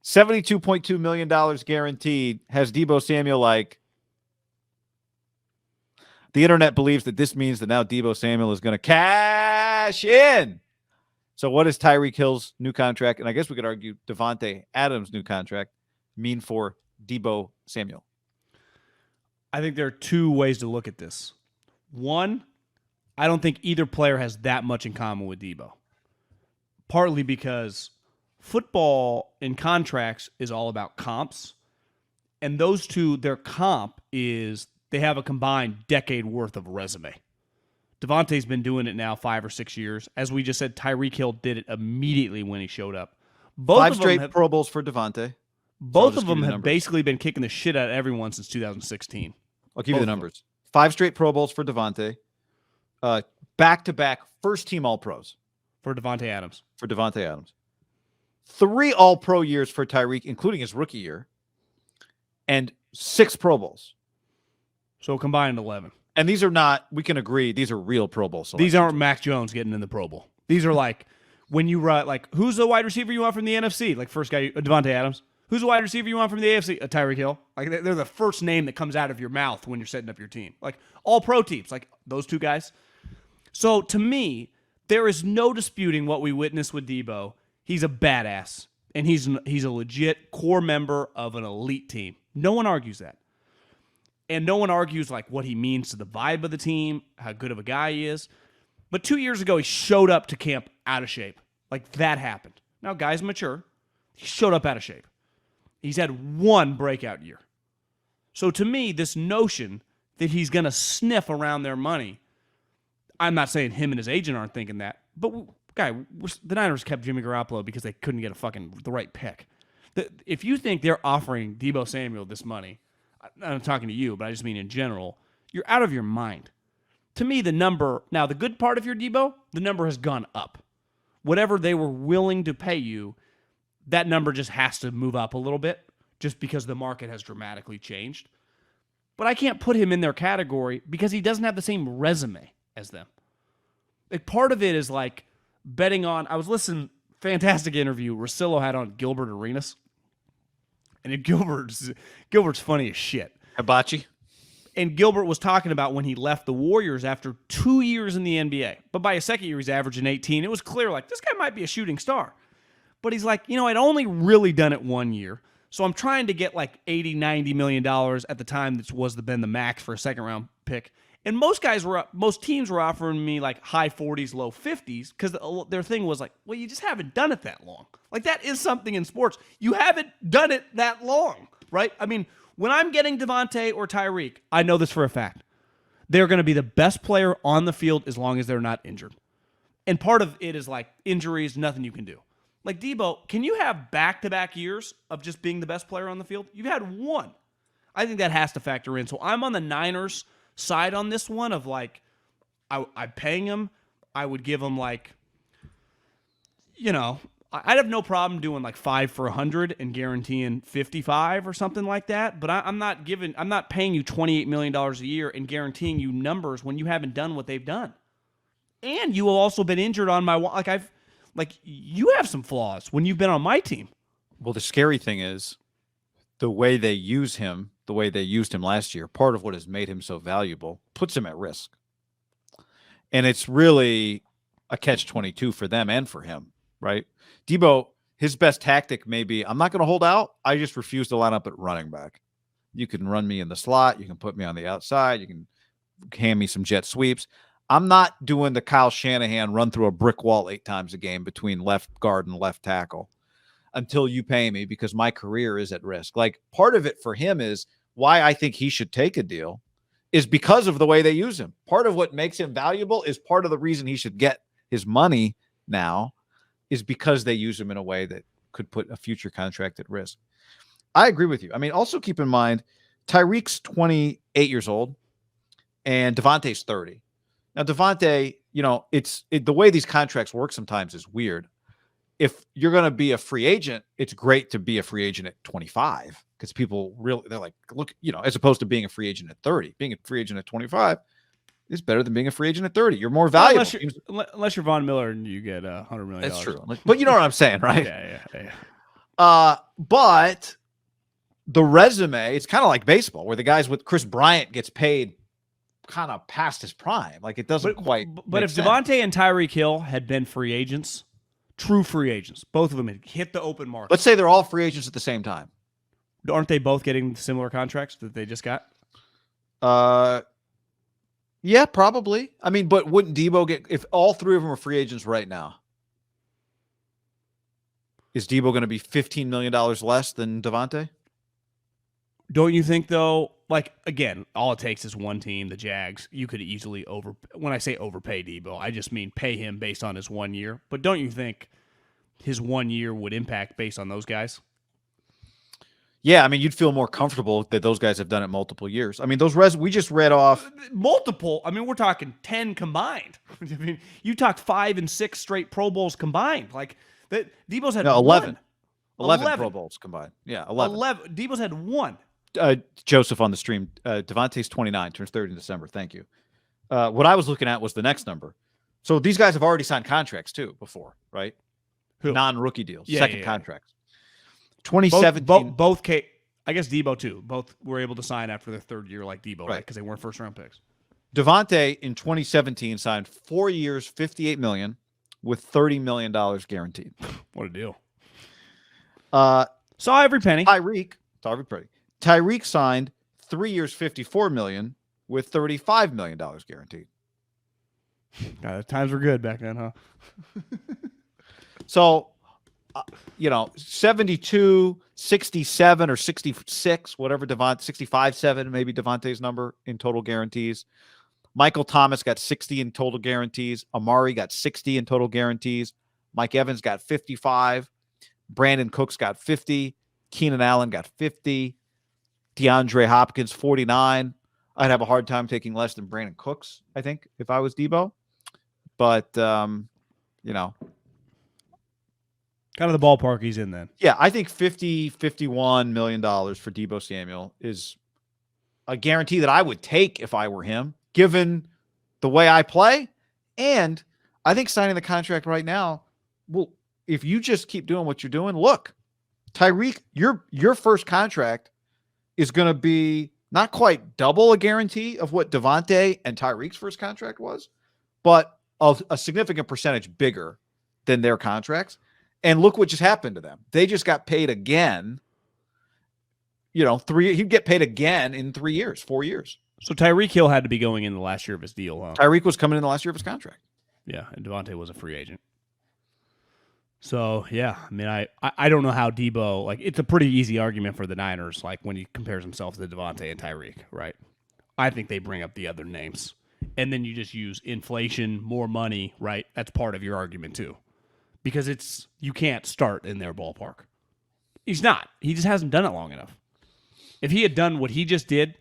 $72.2 million guaranteed has Deebo Samuel like. The internet believes that this means that now Deebo Samuel is going to cash in. So what does Tyreek Hill's new contract, and I guess we could argue Davante Adams' new contract, mean for Deebo Samuel? I think there are two ways to look at this. One, I don't think either player has that much in common with Deebo. Partly because football in contracts is all about comps. And those two, their comp is they have a combined decade worth of resume. Davante's been doing it now 5 or 6 years. As we just said, Tyreek Hill did it immediately when he showed up. Five straight Pro Bowls for Davante. Both of them have basically been kicking the shit out of everyone since 2016. I'll give you the numbers. 5 straight Pro Bowls for Davante. Back-to-back first-team All-Pros. For Davante Adams. 3 All-Pro years for Tyreek, including his rookie year. And 6 Pro Bowls. So combined 11. And these are not, we can agree, these are real Pro Bowl selections. These aren't Mac Jones getting in the Pro Bowl. These are like, when you write, like, who's the wide receiver you want from the NFC? Like, first guy, Davante Adams. Who's the wide receiver you want from the AFC? Tyreek Hill. Like, they're the first name that comes out of your mouth when you're setting up your team. Like, all pro teams, like those two guys. So, to me, there is no disputing what we witnessed with Deebo. He's a badass, and he's a legit core member of an elite team. No one argues that. And no one argues like what he means to the vibe of the team, how good of a guy he is. But 2 years ago, he showed up to camp out of shape. Like, that happened. Now, guy's mature. He showed up out of shape. He's had one breakout year. So to me, this notion that he's going to sniff around their money, I'm not saying him and his agent aren't thinking that, but the Niners kept Jimmy Garoppolo because they couldn't get the right pick. If you think they're offering Deebo Samuel this money, I'm talking to you, but I just mean in general, you're out of your mind. To me, the number, now the good part of your Deebo, the number has gone up. Whatever they were willing to pay you, that number just has to move up a little bit just because the market has dramatically changed. But I can't put him in their category because he doesn't have the same resume as them. Like, part of it is like betting on, I was listening, fantastic interview Russillo had on Gilbert Arenas. And Gilbert's funny as shit. Hibachi. And Gilbert was talking about when he left the Warriors after 2 years in the NBA. But by his second year, he's averaging 18. It was clear, like, this guy might be a shooting star. But he's like, I'd only really done it 1 year. So I'm trying to get like $80, $90 million at the time that was been the max for a second-round pick. And most teams were offering me like high 40s, low 50s because their thing was like, well, you just haven't done it that long. Like, that is something in sports. You haven't done it that long, right? I mean, when I'm getting Davante or Tyreek, I know this for a fact. They're going to be the best player on the field as long as they're not injured. And part of it is like injuries, nothing you can do. Like Deebo, can you have back-to-back years of just being the best player on the field? You've had one. I think that has to factor in. So I'm on the Niners side on this one of like, I'm paying him. I would give him like, I'd have no problem doing like 5 for 100 and guaranteeing 55 or something like that. But I'm not paying you $28 million a year and guaranteeing you numbers when you haven't done what they've done. And you have also been injured on you have some flaws when you've been on my team. Well, the scary thing is the way they use him, the way they used him last year, part of what has made him so valuable puts him at risk. And it's really a catch-22 for them and for him, right? Deebo, his best tactic may be, I'm not going to hold out. I just refuse to line up at running back. You can run me in the slot. You can put me on the outside. You can hand me some jet sweeps. I'm not doing the Kyle Shanahan run through a brick wall 8 times a game between left guard and left tackle until you pay me because my career is at risk. Like, part of it for him is why I think he should take a deal is because of the way they use him. Part of what makes him valuable is part of the reason he should get his money now is because they use him in a way that could put a future contract at risk. I agree with you. I mean, also keep in mind, Tyreek's 28 years old and Davante's 30. Now, Davante, the way these contracts work sometimes is weird. If you're going to be a free agent, it's great to be a free agent at 25 because people really, they're like, look, as opposed to being a free agent at 30. Being a free agent at 25 is better than being a free agent at 30. You're more valuable. Unless you're Von Miller and you get $100 million. That's true. But you know what I'm saying, right? Yeah. But the resume, it's kind of like baseball, where the guys with Chris Bryant gets paid kind of past his prime. Like it doesn't quite. But if sense. Devontae and Tyreek Hill had been free agents, true free agents, both of them had hit the open market. Let's say they're all free agents at the same time. Aren't they both getting similar contracts that they just got? Yeah, probably. I mean, but wouldn't Deebo get, if all three of them are free agents right now? Is Deebo going to be $15 million less than Devontae? Don't you think, though, like, again, all it takes is one team, the Jags. You could easily when I say overpay Deebo, I just mean pay him based on his 1 year. But don't you think his 1 year would impact based on those guys? Yeah, I mean, you'd feel more comfortable that those guys have done it multiple years. I mean, those we just read off. Multiple. I mean, we're talking 10 combined. I mean, you talked 5 and 6 straight Pro Bowls combined. Like, Deebo's had 11. 11 Pro Bowls combined. Yeah, 11. Deebo's had 1. Joseph on the stream. Devontae's 29, turns 30 in December. Thank you. What I was looking at was the next number. So these guys have already signed contracts too before, right? Who? Non-rookie deals, Yeah, second yeah. contracts. 2017. Both I guess Deebo too. Both were able to sign after their third year like Deebo, right? Because they weren't first-round picks. Devontae in 2017 signed 4 years, $58 million, with $30 million guaranteed. What a deal! Saw every penny. Tyreek signed 3 years, $54 million, with $35 million guaranteed. God, times were good back then, huh? So, 72, 67, or 66, whatever 65-7, maybe Devontae's number in total guarantees. Michael Thomas got 60 in total guarantees. Amari got 60 in total guarantees. Mike Evans got 55. Brandon Cooks got 50. Keenan Allen got 50. DeAndre Hopkins, 49. I'd have a hard time taking less than Brandon Cooks, I think, if I was Deebo. But, kind of the ballpark he's in then. Yeah, I think $51 million for Deebo Samuel is a guarantee that I would take if I were him, given the way I play. And I think signing the contract right now, well, if you just keep doing what you're doing, look, Tyreek, your first contract is going to be not quite double a guarantee of what Devontae and Tyreek's first contract was, but a significant percentage bigger than their contracts. And look what just happened to them. They just got paid again. He'd get paid again in 3 years, 4 years. So Tyreek Hill had to be going in the last year of his deal, huh? Tyreek was coming in the last year of his contract. Yeah, and Devontae was a free agent. So, yeah, I mean, I don't know how Deebo, like, it's a pretty easy argument for the Niners, like, when he compares himself to Devontae and Tyreek, right? I think they bring up the other names. And then you just use inflation, more money, right? That's part of your argument, too. Because you can't start in their ballpark. He's not. He just hasn't done it long enough. If he had done what he just did,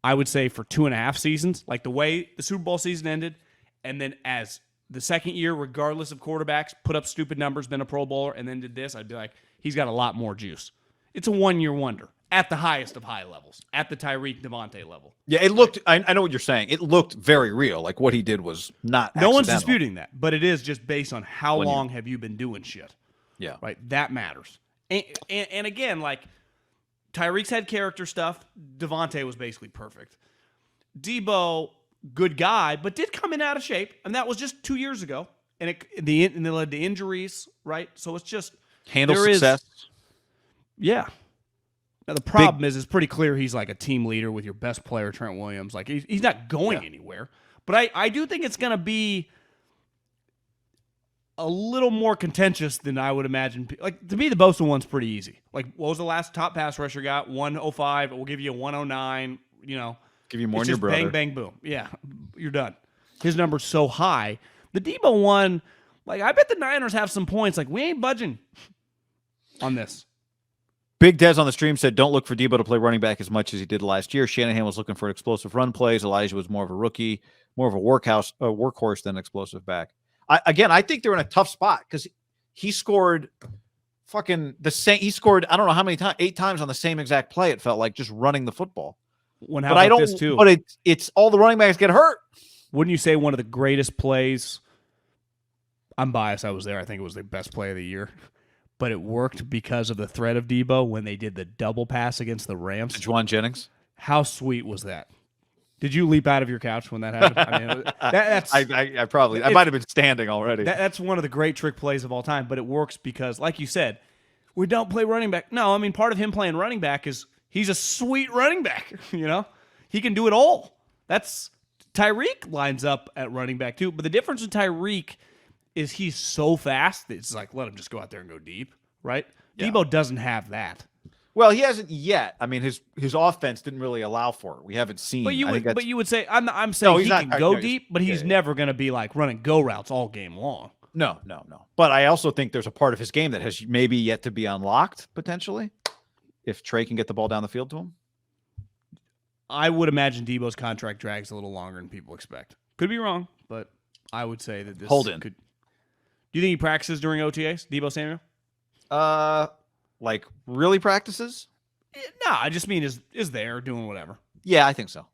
I would say for 2.5 seasons, like the way the Super Bowl season ended, and then as the second year, regardless of quarterbacks, put up stupid numbers, been a Pro Bowler, and then did this, I'd be like, he's got a lot more juice. It's a 1-year wonder at the highest of high levels, at the Tyreek Devontae level. Yeah, it looked, I know what you're saying. It looked very real. Like what he did was not No one's disputing that, but it is just based on how long have you been doing shit. Yeah. Right? That matters. And again, like, Tyreek's had character stuff. Devontae was basically perfect. Deebo, good guy, but did come in out of shape, and that was just 2 years ago. And it led to injuries, right? So it's just handle success. Yeah. Now the problem is, it's pretty clear he's like a team leader with your best player, Trent Williams. Like he's not going anywhere. But I do think it's going to be a little more contentious than I would imagine. Like, to me, the Bosa one's pretty easy. Like, what was the last top pass rusher got? 105. We'll give you a 109. Give you more than your brother. Bang, bang, boom. Yeah, you're done. His number's so high. The Deebo one, like, I bet the Niners have some points. Like, we ain't budging on this. Big Dez on the stream said, don't look for Deebo to play running back as much as he did last year. Shanahan was looking for explosive run plays. Elijah was more of a rookie, more of a workhorse than an explosive back. I think they're in a tough spot because he scored fucking the same. He scored, I don't know how many times, 8 times on the same exact play. It felt like just running the football. But I don't. This too? But it's all the running backs get hurt. Wouldn't you say one of the greatest plays? I'm biased. I was there. I think it was the best play of the year. but it worked because of the threat of Deebo when they did the double pass against the Rams. Juwan Jennings. How sweet was that? Did you leap out of your couch when that happened? I mean, that's I probably might have been standing already. that's one of the great trick plays of all time, but it works because, like you said, we don't play running back. No, I mean, part of him playing running back is he's a sweet running back. You know, he can do it all. That's Tyreek lines up at running back too, but the difference with Tyreek is he's so fast that it's like, let him just go out there and go deep, right? Yeah. Deebo doesn't have that. Well, he hasn't yet. I mean, his offense didn't really allow for it. We haven't seen. But you would say I'm saying he can go deep, but he's never going to be like running go routes all game long. No. But I also think there's a part of his game that has maybe yet to be unlocked potentially, if Trey can get the ball down the field to him. I would imagine Deebo's contract drags a little longer than people expect. Could be wrong, but I would say that this could. Do you think he practices during OTAs, Deebo Samuel? Like really practices? No, I just mean is there doing whatever. Yeah, I think so.